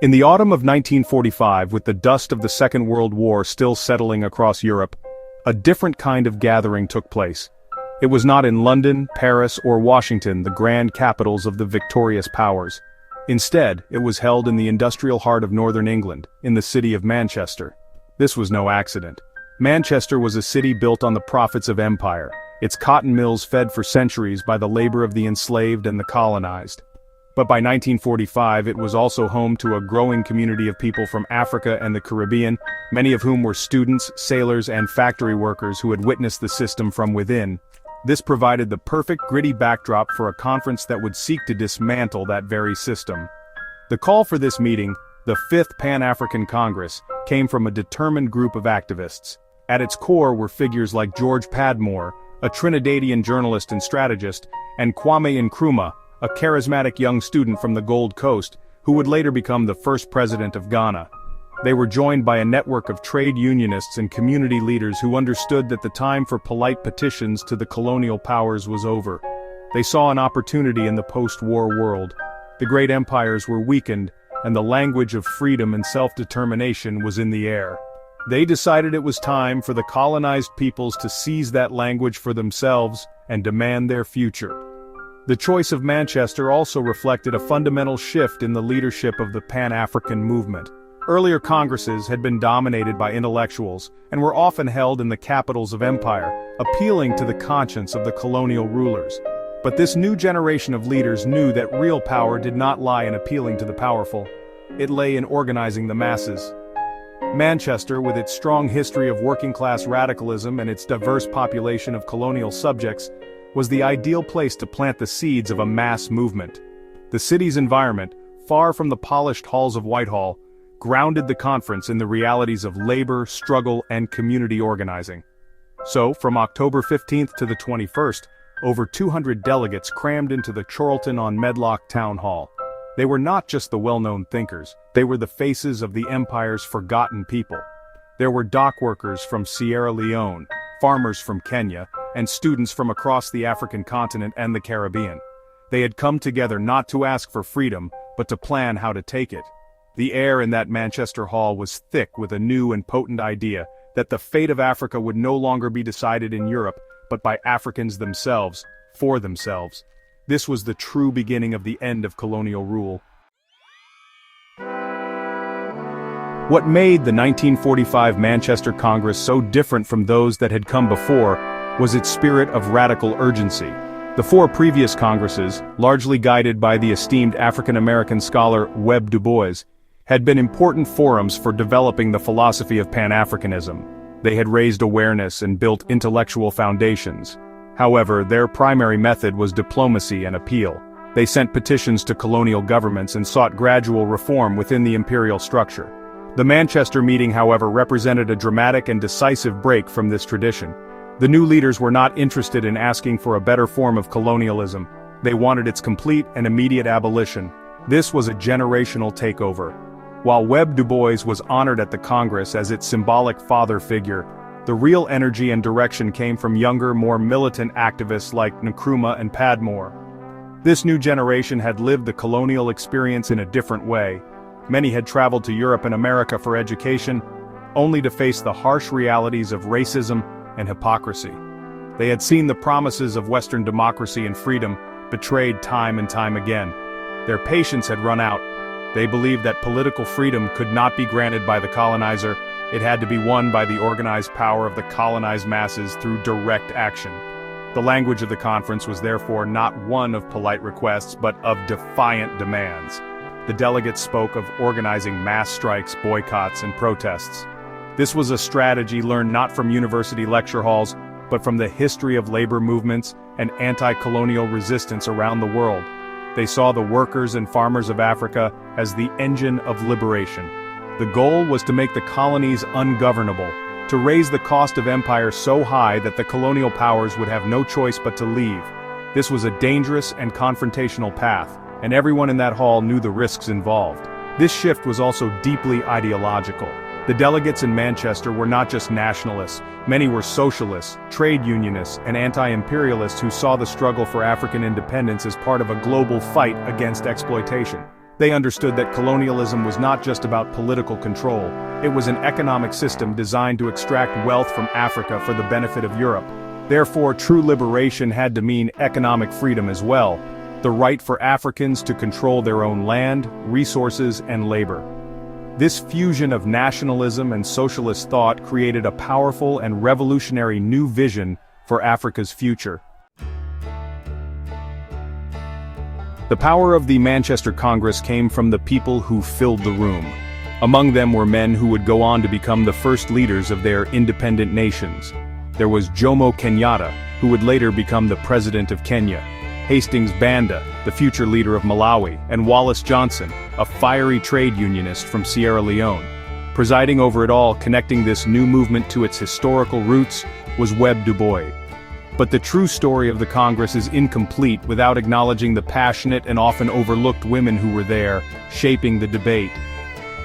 In the autumn of 1945, with the dust of the Second World War still settling across Europe, a different kind of gathering took place. It was not in London, Paris, or Washington, the grand capitals of the victorious powers. Instead, it was held in the industrial heart of northern England, in the city of Manchester. This was no accident. Manchester was a city built on the profits of empire, its cotton mills fed for centuries by the labor of the enslaved and the colonized. But by 1945 it was also home to a growing community of people from Africa and the Caribbean, many of whom were students, sailors, and factory workers who had witnessed the system from within. This provided the perfect gritty backdrop for a conference that would seek to dismantle that very system. The call for this meeting, the Fifth Pan-African Congress, came from a determined group of activists. At its core were figures like George Padmore, a Trinidadian journalist and strategist, and Kwame Nkrumah, a charismatic young student from the Gold Coast, who would later become the first president of Ghana. They were joined by a network of trade unionists and community leaders who understood that the time for polite petitions to the colonial powers was over. They saw an opportunity in the post-war world. The great empires were weakened, and the language of freedom and self-determination was in the air. They decided it was time for the colonized peoples to seize that language for themselves and demand their future. The choice of Manchester also reflected a fundamental shift in the leadership of the Pan-African movement. Earlier congresses had been dominated by intellectuals and were often held in the capitals of empire, appealing to the conscience of the colonial rulers. But this new generation of leaders knew that real power did not lie in appealing to the powerful. It lay in organizing the masses. Manchester, with its strong history of working-class radicalism and its diverse population of colonial subjects, was the ideal place to plant the seeds of a mass movement. The city's environment, far from the polished halls of Whitehall, grounded the conference in the realities of labor, struggle, and community organizing. So, from October 15th to the 21st, over 200 delegates crammed into the Chorlton-on-Medlock Town Hall. They were not just the well-known thinkers, they were the faces of the empire's forgotten people. There were dock workers from Sierra Leone, farmers from Kenya, and students from across the African continent and the Caribbean. They had come together not to ask for freedom, but to plan how to take it. The air in that Manchester Hall was thick with a new and potent idea that the fate of Africa would no longer be decided in Europe, but by Africans themselves, for themselves. This was the true beginning of the end of colonial rule. What made the 1945 Manchester Congress so different from those that had come before was its spirit of radical urgency. The four previous congresses, largely guided by the esteemed African-American scholar Webb Du Bois, had been important forums for developing the philosophy of Pan-Africanism. They had raised awareness and built intellectual foundations. However, their primary method was diplomacy and appeal. They sent petitions to colonial governments and sought gradual reform within the imperial structure. The Manchester meeting, however, represented a dramatic and decisive break from this tradition. The new leaders were not interested in asking for a better form of colonialism. They wanted its complete and immediate abolition. This was a generational takeover. While Webb Du Bois was honored at the Congress as its symbolic father figure, the real energy and direction came from younger, more militant activists like Nkrumah and Padmore. This new generation had lived the colonial experience in a different way. Many had traveled to Europe and America for education, only to face the harsh realities of racism and hypocrisy. They had seen the promises of Western democracy and freedom betrayed time and time again. Their patience had run out. They believed that political freedom could not be granted by the colonizer. It had to be won by the organized power of the colonized masses through direct action. The language of the conference was therefore not one of polite requests, but of defiant demands. The delegates spoke of organizing mass strikes, boycotts, and protests. This was a strategy learned not from university lecture halls, but from the history of labor movements and anti-colonial resistance around the world. They saw the workers and farmers of Africa as the engine of liberation. The goal was to make the colonies ungovernable, to raise the cost of empire so high that the colonial powers would have no choice but to leave. This was a dangerous and confrontational path, and everyone in that hall knew the risks involved. This shift was also deeply ideological. The delegates in Manchester were not just nationalists, many were socialists, trade unionists, and anti-imperialists who saw the struggle for African independence as part of a global fight against exploitation. They understood that colonialism was not just about political control, it was an economic system designed to extract wealth from Africa for the benefit of Europe. Therefore, true liberation had to mean economic freedom as well, the right for Africans to control their own land, resources, and labor. This fusion of nationalism and socialist thought created a powerful and revolutionary new vision for Africa's future. The power of the Manchester Congress came from the people who filled the room. Among them were men who would go on to become the first leaders of their independent nations. There was Jomo Kenyatta, who would later become the president of Kenya, Hastings Banda, the future leader of Malawi, and Wallace Johnson, a fiery trade unionist from Sierra Leone. Presiding over it all, connecting this new movement to its historical roots, was Webb Du Bois. But the true story of the Congress is incomplete without acknowledging the passionate and often overlooked women who were there, shaping the debate.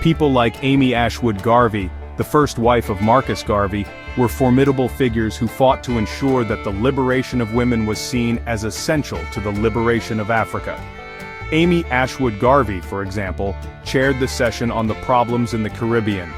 People like Amy Ashwood Garvey, the first wife of Marcus Garvey, were formidable figures who fought to ensure that the liberation of women was seen as essential to the liberation of Africa. Amy Ashwood Garvey, for example, chaired the session on the problems in the Caribbean,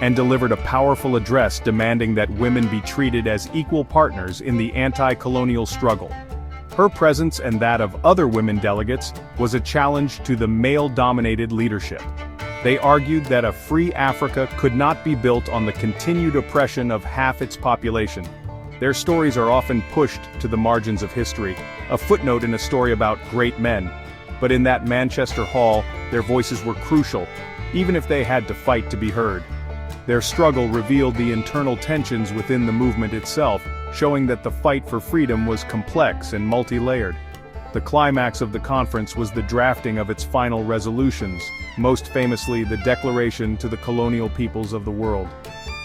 and delivered a powerful address demanding that women be treated as equal partners in the anti-colonial struggle. Her presence and that of other women delegates was a challenge to the male-dominated leadership. They argued that a free Africa could not be built on the continued oppression of half its population. Their stories are often pushed to the margins of history, a footnote in a story about great men. But in that Manchester Hall, their voices were crucial, even if they had to fight to be heard. Their struggle revealed the internal tensions within the movement itself, showing that the fight for freedom was complex and multi-layered. The climax of the conference was the drafting of its final resolutions, most famously the Declaration to the Colonial Peoples of the World.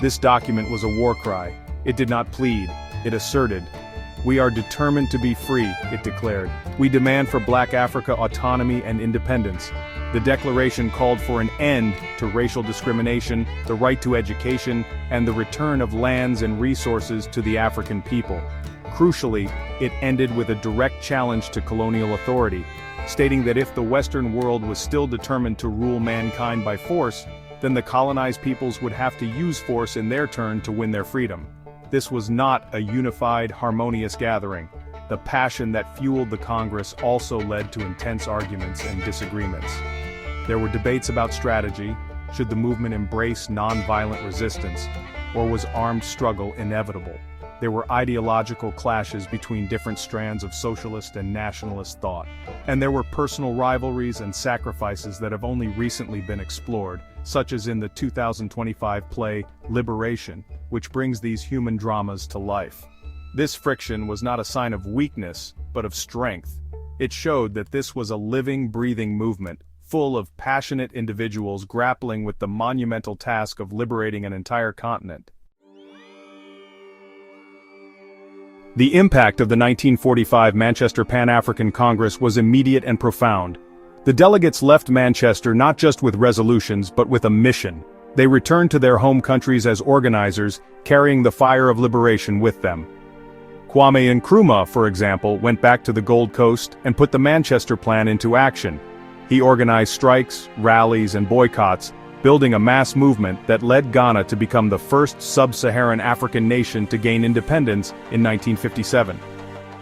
This document was a war cry. It did not plead, it asserted. "We are determined to be free," it declared. "We demand for Black Africa autonomy and independence." The declaration called for an end to racial discrimination, the right to education, and the return of lands and resources to the African people. Crucially, it ended with a direct challenge to colonial authority, stating that if the Western world was still determined to rule mankind by force, then the colonized peoples would have to use force in their turn to win their freedom. This was not a unified, harmonious gathering. The passion that fueled the Congress also led to intense arguments and disagreements. There were debates about strategy. Should the movement embrace nonviolent resistance, or was armed struggle inevitable? There were ideological clashes between different strands of socialist and nationalist thought. And there were personal rivalries and sacrifices that have only recently been explored, such as in the 2025 play Liberation, which brings these human dramas to life. This friction was not a sign of weakness, but of strength. It showed that this was a living, breathing movement, full of passionate individuals grappling with the monumental task of liberating an entire continent. The impact of the 1945 Manchester Pan-African Congress was immediate and profound. The delegates left Manchester not just with resolutions but with a mission. They returned to their home countries as organizers, carrying the fire of liberation with them. Kwame Nkrumah, for example, went back to the Gold Coast and put the Manchester Plan into action. He organized strikes, rallies, and boycotts, building a mass movement that led Ghana to become the first sub-Saharan African nation to gain independence in 1957.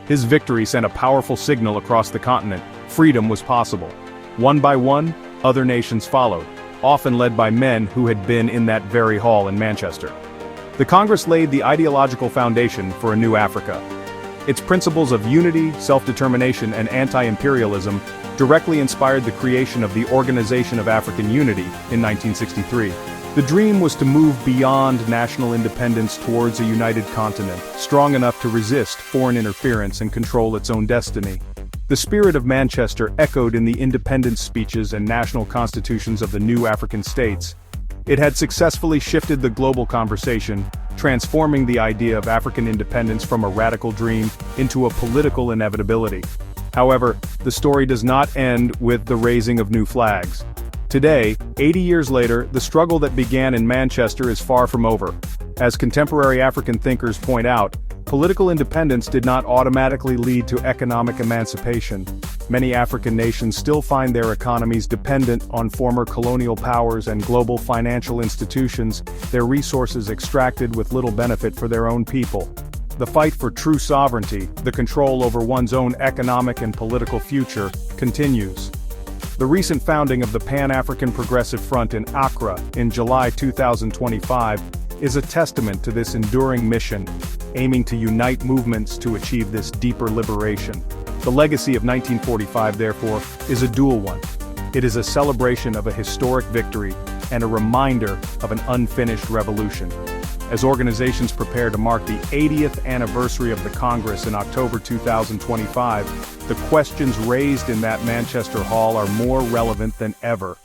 His victory sent a powerful signal across the continent: freedom was possible. One by one, other nations followed, often led by men who had been in that very hall in Manchester. The Congress laid the ideological foundation for a new Africa. Its principles of unity, self-determination, and anti-imperialism directly inspired the creation of the Organization of African Unity in 1963. The dream was to move beyond national independence towards a united continent, strong enough to resist foreign interference and control its own destiny. The spirit of Manchester echoed in the independence speeches and national constitutions of the new African states. It had successfully shifted the global conversation, transforming the idea of African independence from a radical dream into a political inevitability. However, the story does not end with the raising of new flags. Today, 80 years later, the struggle that began in Manchester is far from over. As contemporary African thinkers point out, political independence did not automatically lead to economic emancipation. Many African nations still find their economies dependent on former colonial powers and global financial institutions, their resources extracted with little benefit for their own people. The fight for true sovereignty, the control over one's own economic and political future, continues. The recent founding of the Pan-African Progressive Front in Accra in July 2025 is a testament to this enduring mission, aiming to unite movements to achieve this deeper liberation. The legacy of 1945, therefore, is a dual one. It is a celebration of a historic victory and a reminder of an unfinished revolution. As organizations prepare to mark the 80th anniversary of the Congress in October 2025, the questions raised in that Manchester Hall are more relevant than ever.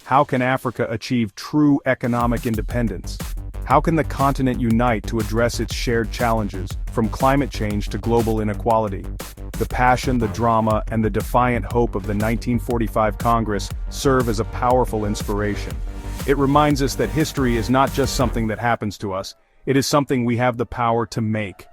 How can Africa achieve true economic independence? How can the continent unite to address its shared challenges, from climate change to global inequality? The passion, the drama, and the defiant hope of the 1945 Congress serve as a powerful inspiration. It reminds us that history is not just something that happens to us, it is something we have the power to make.